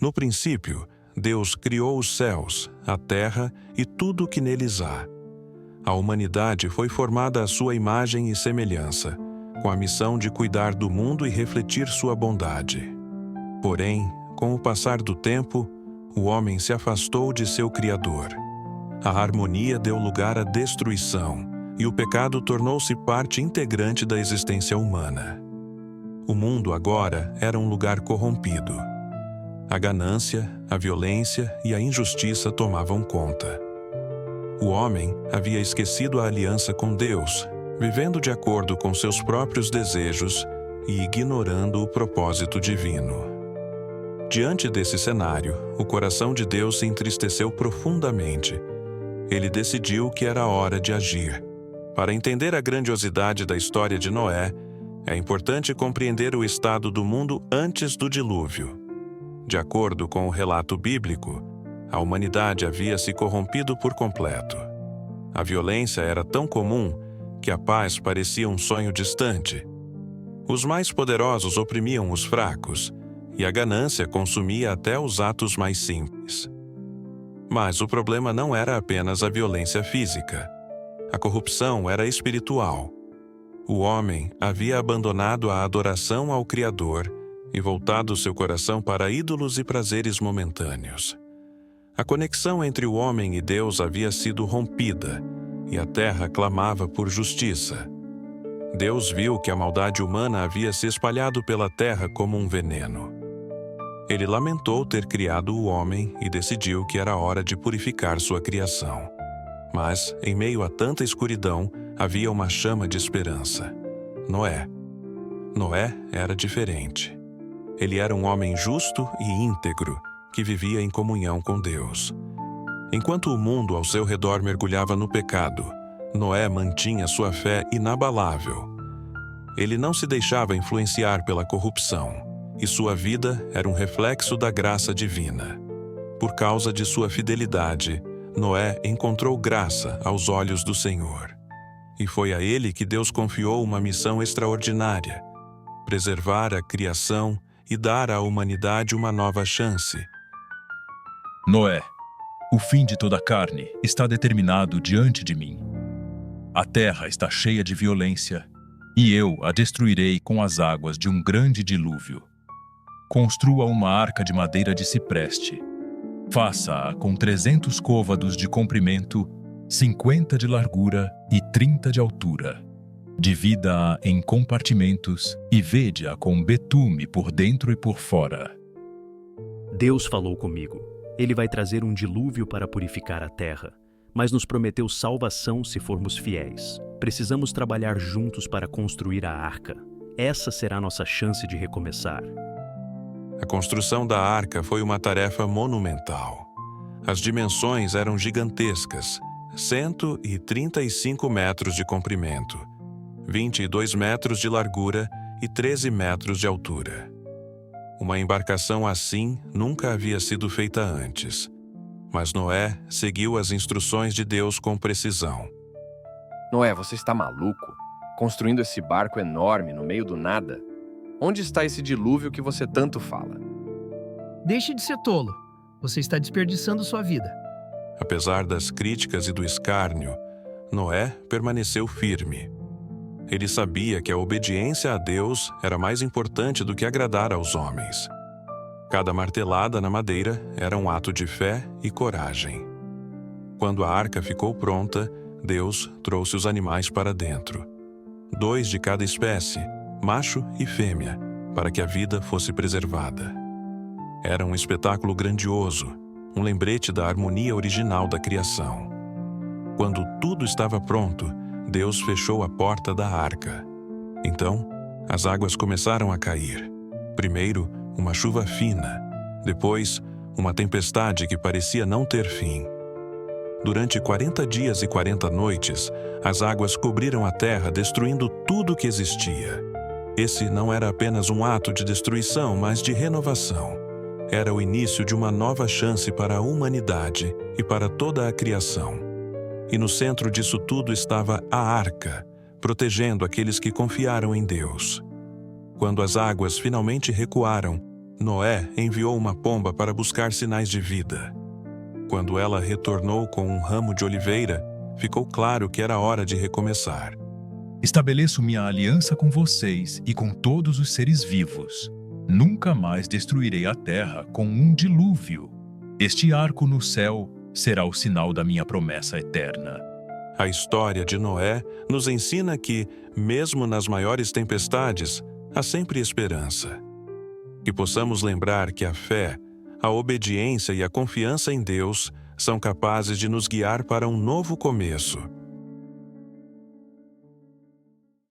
No princípio, Deus criou os céus, a terra e tudo o que neles há. A humanidade foi formada à sua imagem e semelhança, com a missão de cuidar do mundo e refletir sua bondade. Porém, com o passar do tempo, o homem se afastou de seu Criador. A harmonia deu lugar à destruição, e o pecado tornou-se parte integrante da existência humana. O mundo agora era um lugar corrompido. A ganância, a violência e a injustiça tomavam conta. O homem havia esquecido a aliança com Deus, vivendo de acordo com seus próprios desejos e ignorando o propósito divino. Diante desse cenário, o coração de Deus se entristeceu profundamente. Ele decidiu que era hora de agir. Para entender a grandiosidade da história de Noé, é importante compreender o estado do mundo antes do dilúvio. De acordo com o relato bíblico, a humanidade havia se corrompido por completo. A violência era tão comum que a paz parecia um sonho distante. Os mais poderosos oprimiam os fracos, e a ganância consumia até os atos mais simples. Mas o problema não era apenas a violência física. A corrupção era espiritual. O homem havia abandonado a adoração ao Criador e voltado seu coração para ídolos e prazeres momentâneos. A conexão entre o homem e Deus havia sido rompida, e a terra clamava por justiça. Deus viu que a maldade humana havia se espalhado pela terra como um veneno. Ele lamentou ter criado o homem e decidiu que era hora de purificar sua criação. Mas, em meio a tanta escuridão, havia uma chama de esperança. Noé. Noé era diferente. Ele era um homem justo e íntegro, que vivia em comunhão com Deus. Enquanto o mundo ao seu redor mergulhava no pecado, Noé mantinha sua fé inabalável. Ele não se deixava influenciar pela corrupção, e sua vida era um reflexo da graça divina. Por causa de sua fidelidade, Noé encontrou graça aos olhos do Senhor. E foi a ele que Deus confiou uma missão extraordinária: preservar a criação e dar à humanidade uma nova chance. Noé, o fim de toda a carne está determinado diante de mim. A terra está cheia de violência, e eu a destruirei com as águas de um grande dilúvio. Construa uma arca de madeira de cipreste. Faça-a com 300 côvados de comprimento, 50 de largura e 30 de altura. Divida-a em compartimentos e vede-a com betume por dentro e por fora. Deus falou comigo. Ele vai trazer um dilúvio para purificar a terra, mas nos prometeu salvação se formos fiéis. Precisamos trabalhar juntos para construir a arca. Essa será nossa chance de recomeçar. A construção da arca foi uma tarefa monumental. As dimensões eram gigantescas: 135 metros de comprimento, 22 metros de largura e 13 metros de altura. Uma embarcação assim nunca havia sido feita antes. Mas Noé seguiu as instruções de Deus com precisão. Noé, você está maluco? Construindo esse barco enorme no meio do nada? Onde está esse dilúvio que você tanto fala? Deixe de ser tolo. Você está desperdiçando sua vida. Apesar das críticas e do escárnio, Noé permaneceu firme. Ele sabia que a obediência a Deus era mais importante do que agradar aos homens. Cada martelada na madeira era um ato de fé e coragem. Quando a arca ficou pronta, Deus trouxe os animais para dentro. 2 de cada espécie, macho e fêmea, para que a vida fosse preservada. Era um espetáculo grandioso, um lembrete da harmonia original da criação. Quando tudo estava pronto, Deus fechou a porta da arca. Então, as águas começaram a cair. Primeiro, uma chuva fina. Depois, uma tempestade que parecia não ter fim. Durante 40 dias e 40 noites, as águas cobriram a terra, destruindo tudo que existia. Esse não era apenas um ato de destruição, mas de renovação. Era o início de uma nova chance para a humanidade e para toda a criação. E no centro disso tudo estava a arca, protegendo aqueles que confiaram em Deus. Quando as águas finalmente recuaram, Noé enviou uma pomba para buscar sinais de vida. Quando ela retornou com um ramo de oliveira, ficou claro que era hora de recomeçar. Estabeleço minha aliança com vocês e com todos os seres vivos. Nunca mais destruirei a terra com um dilúvio. Este arco no céu será o sinal da minha promessa eterna. A história de Noé nos ensina que, mesmo nas maiores tempestades, há sempre esperança. Que possamos lembrar que a fé, a obediência e a confiança em Deus são capazes de nos guiar para um novo começo.